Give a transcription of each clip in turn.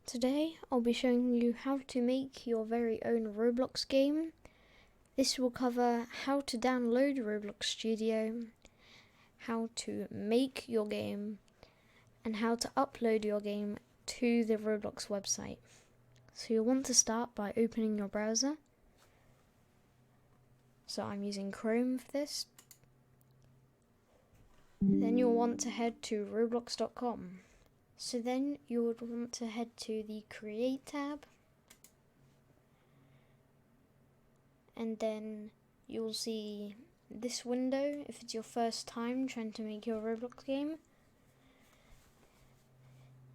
Today I'll be showing you how to make your very own Roblox game. This will cover how to download Roblox Studio, how to make your game, and how to upload your game to the Roblox website. So you'll want to start by opening your browser. So I'm using Chrome for this. Then you'll want to head to roblox.com. So then you would want to head to the Create tab, and then you'll see this window if it's your first time trying to make your Roblox game.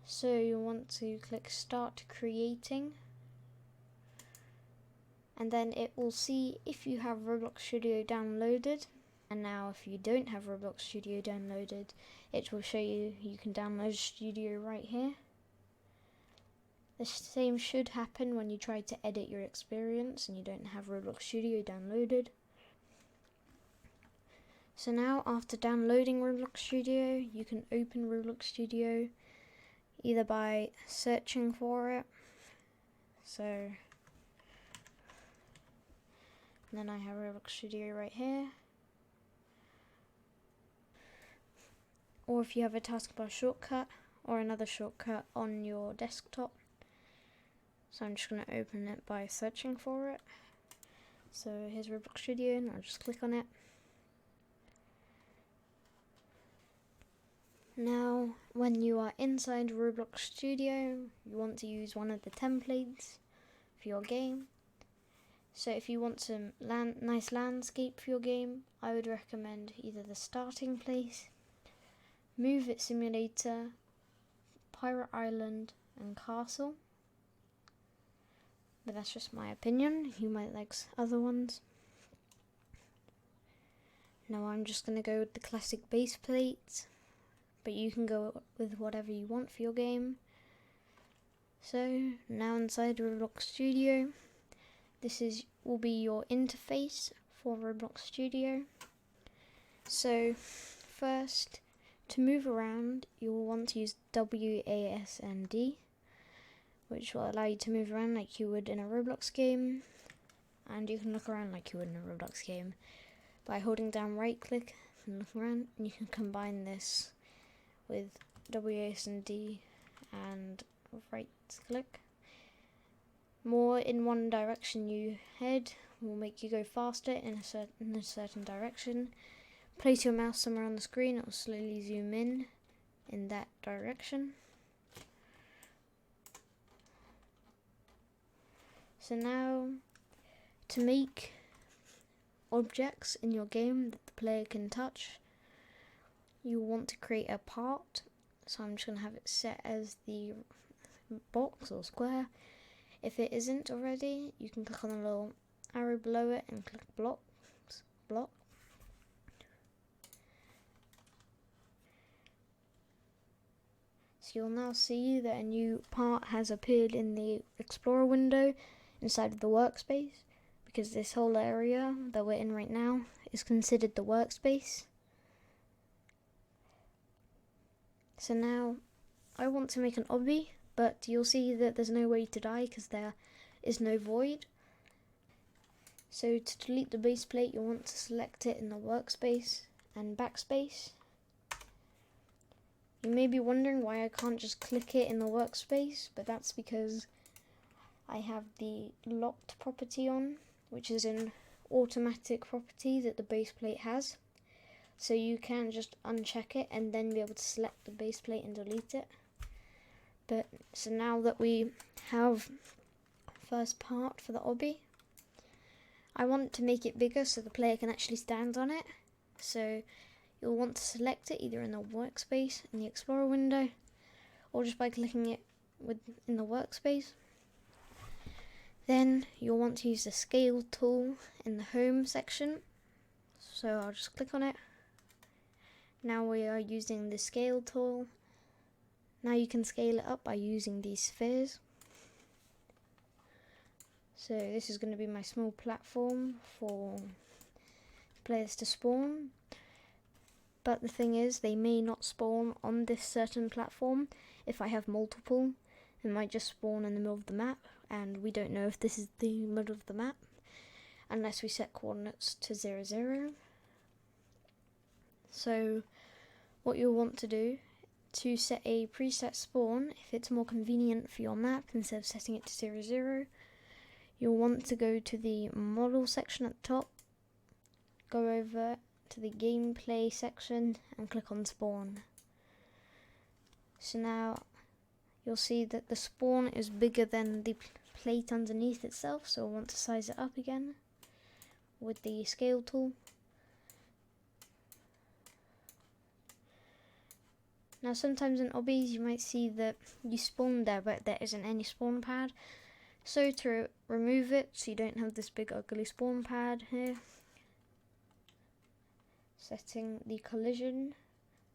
So you'll want to click Start Creating, and then it will see if you have Roblox Studio downloaded. And now if you don't have Roblox Studio downloaded, it will show you can download Studio right here. The same should happen when you try to edit your experience and you don't have Roblox Studio downloaded. So now after downloading Roblox Studio, you can open Roblox Studio either by searching for it. So then I have Roblox Studio right here. Or if you have a taskbar shortcut or another shortcut on your desktop. So I'm just going to open it by searching for it. So here's Roblox Studio and I'll just click on it. Now when you are inside Roblox Studio, you want to use one of the templates for your game. So if you want some nice landscape for your game, I would recommend either the starting place, Move It Simulator, Pirate Island, and Castle. But that's just my opinion. You might like other ones. Now I'm just going to go with the classic base plate, but you can go with whatever you want for your game. So now inside Roblox Studio, will be your interface for Roblox Studio. So first, to move around, you will want to use WASD, which will allow you to move around like you would in a Roblox game, and you can look around like you would in a Roblox game by holding down right click and look around, and you can combine this with WASD and right click. More in one direction you head will make you go faster in a certain direction. Place your mouse somewhere on the screen, it will slowly zoom in that direction. So now, to make objects in your game that the player can touch, you want to create a part. So I'm just going to have it set as the box or square. If it isn't already, you can click on the little arrow below it and click block. So you'll now see that a new part has appeared in the Explorer window inside of the workspace, because this whole area that we're in right now is considered the workspace. So now I want to make an obby, but you'll see that there's no way to die because there is no void. So to delete the base plate, you'll want to select it in the workspace and backspace. You may be wondering why I can't just click it in the workspace, but that's because I have the locked property on, which is an automatic property that the base plate has. So you can just uncheck it and then be able to select the base plate and delete it. But so now that we have first part for the obby, I want to make it bigger so the player can actually stand on it. So you'll want to select it either in the workspace in the Explorer window, or just by clicking it in the workspace. Then you'll want to use the scale tool in the home section. So I'll just click on it. Now we are using the scale tool. Now you can scale it up by using these spheres. So this is going to be my small platform for players to spawn. But the thing is, they may not spawn on this certain platform if I have multiple. It might just spawn in the middle of the map, and we don't know if this is the middle of the map unless we set coordinates to 0, 0. So what you'll want to do to set a preset spawn, if it's more convenient for your map instead of setting it to 0, 0, you'll want to go to the model section at the top, go over to the gameplay section and click on spawn. So now you'll see that the spawn is bigger than the plate underneath itself, so we'll want to size it up again with the scale tool. Now sometimes in obbies you might see that you spawn there but there isn't any spawn pad. So to remove it so you don't have this big ugly spawn pad here, setting the collision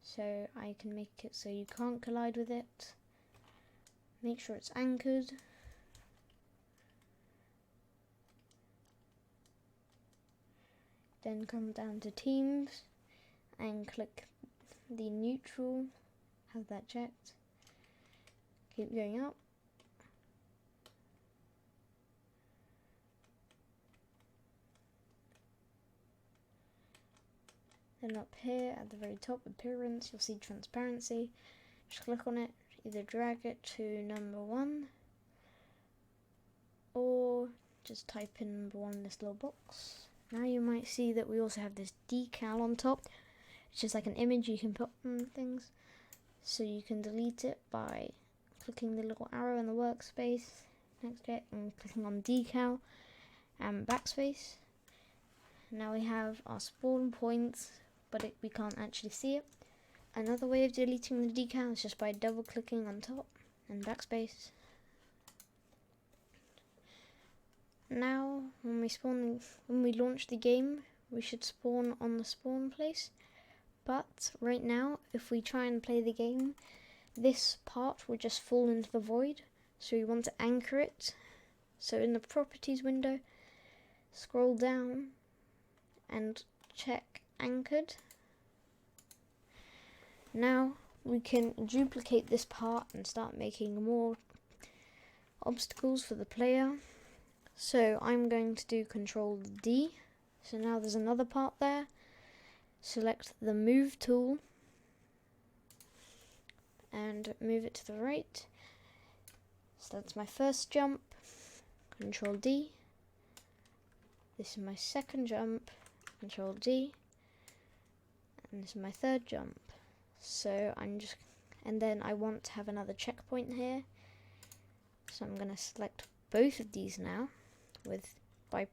so I can make it so you can't collide with it. Make sure it's anchored. Then come down to teams and click the neutral, have that checked. Keep going up. Then up here at the very top, appearance, you'll see transparency. Just click on it, either drag it to number 1 or just type in number 1 in this little box. Now you might see that we also have this decal on top. It's just like an image you can put on things. So you can delete it by clicking the little arrow in the workspace next to it and clicking on decal and backspace. Now we have our spawn points, but we can't actually see it. Another way of deleting the decal is just by double clicking on top and backspace. Now when we launch the game, we should spawn on the spawn place. But right now, if we try and play the game, this part will just fall into the void. So you want to anchor it. So in the properties window, scroll down and check anchored. Now we can duplicate this part and start making more obstacles for the player. So I'm going to do Control D. So now there's another part there. Select the move tool and move it to the right. So that's my first jump. Control D. This is my second jump. Control D. And this is my third jump. So and then I want to have another checkpoint here. So I'm going to select both of these now by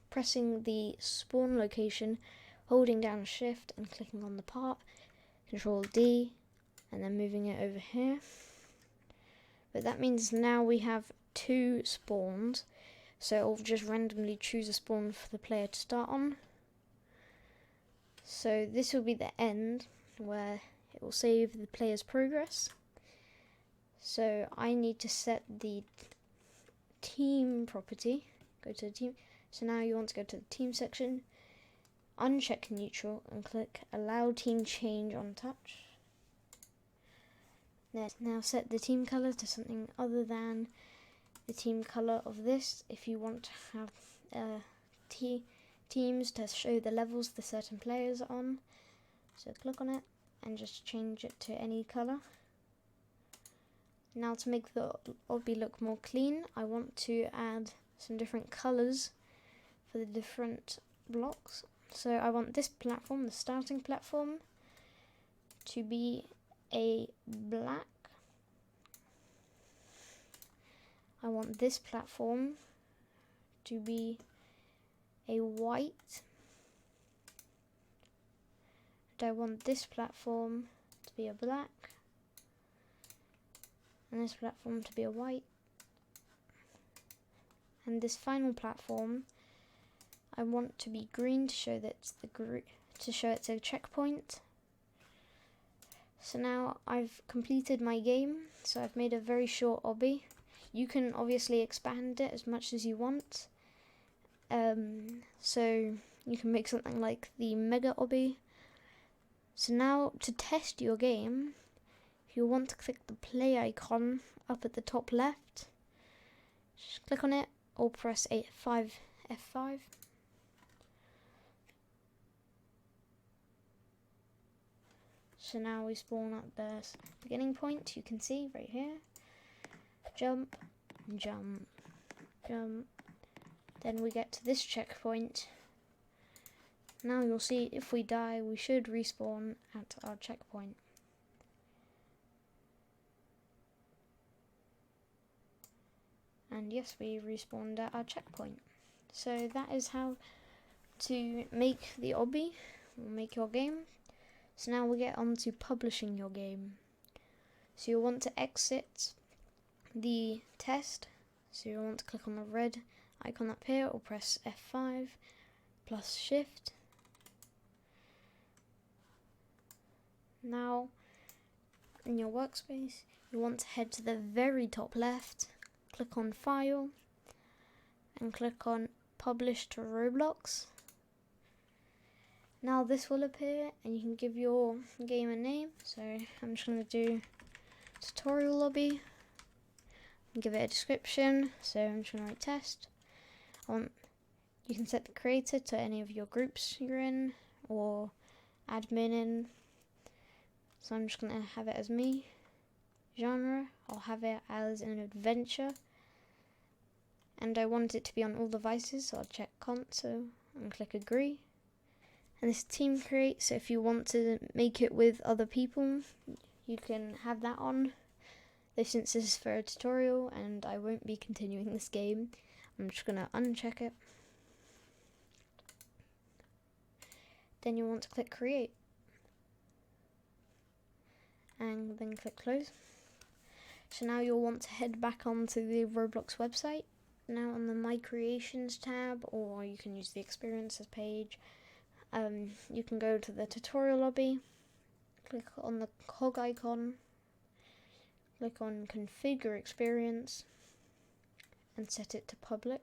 pressing the spawn location, holding down shift and clicking on the part, Control D, and then moving it over here. But that means now we have 2 spawns, so it'll just randomly choose a spawn for the player to start on. So this will be the end where it will save the player's progress. So I need to set the team property. Go to the team. So now you want to go to the team section, uncheck neutral and click allow team change on touch. Now set the team color to something other than the team color of this if you want to have teams to show the levels the certain players are on. So click on it and just change it to any color. Now to make the obby look more clean, I want to add some different colors for the different blocks. So I want this platform, the starting platform, to be a black. I want this platform to be a white. And I want this platform to be a black. And this platform to be a white. And this final platform I want to be green to show that it's a checkpoint. So now I've completed my game, so I've made a very short obby. You can obviously expand it as much as you want. So you can make something like the mega obby. So now to test your game, you'll want to click the play icon up at the top left. Just click on it or press F5. So now we spawn at the beginning point, you can see right here. Jump, jump, jump. Then we get to this checkpoint. Now you'll see if we die, we should respawn at our checkpoint. And yes, we respawned at our checkpoint. So that is how to make the obby, or make your game. So now we'll get on to publishing your game. So you'll want to exit the test. So you'll want to click on the red icon up here or press F5 plus shift. Now in your workspace, you want to head to the very top left, click on File, and click on Publish to Roblox. Now this will appear and you can give your game a name. So I'm just going to do tutorial lobby and give it a description. So I'm just going to write test. You can set the creator to any of your groups you're in or admin in. So I'm just going to have it as me. Genre, I'll have it as an adventure. And I want it to be on all devices, so I'll check console and click agree. And this team create, so if you want to make it with other people, you can have that on. Though since this is for a tutorial and I won't be continuing this game, I'm just going to uncheck it. Then you want to click create. And then click close. So now you'll want to head back onto the Roblox website. Now on the My Creations tab, or you can use the Experiences page. You can go to the tutorial lobby, click on the cog icon, click on configure experience and set it to public.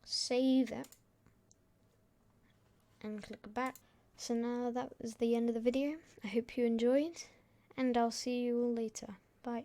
Save it and click back. So now that was the end of the video. I hope you enjoyed and I'll see you all later. Bye.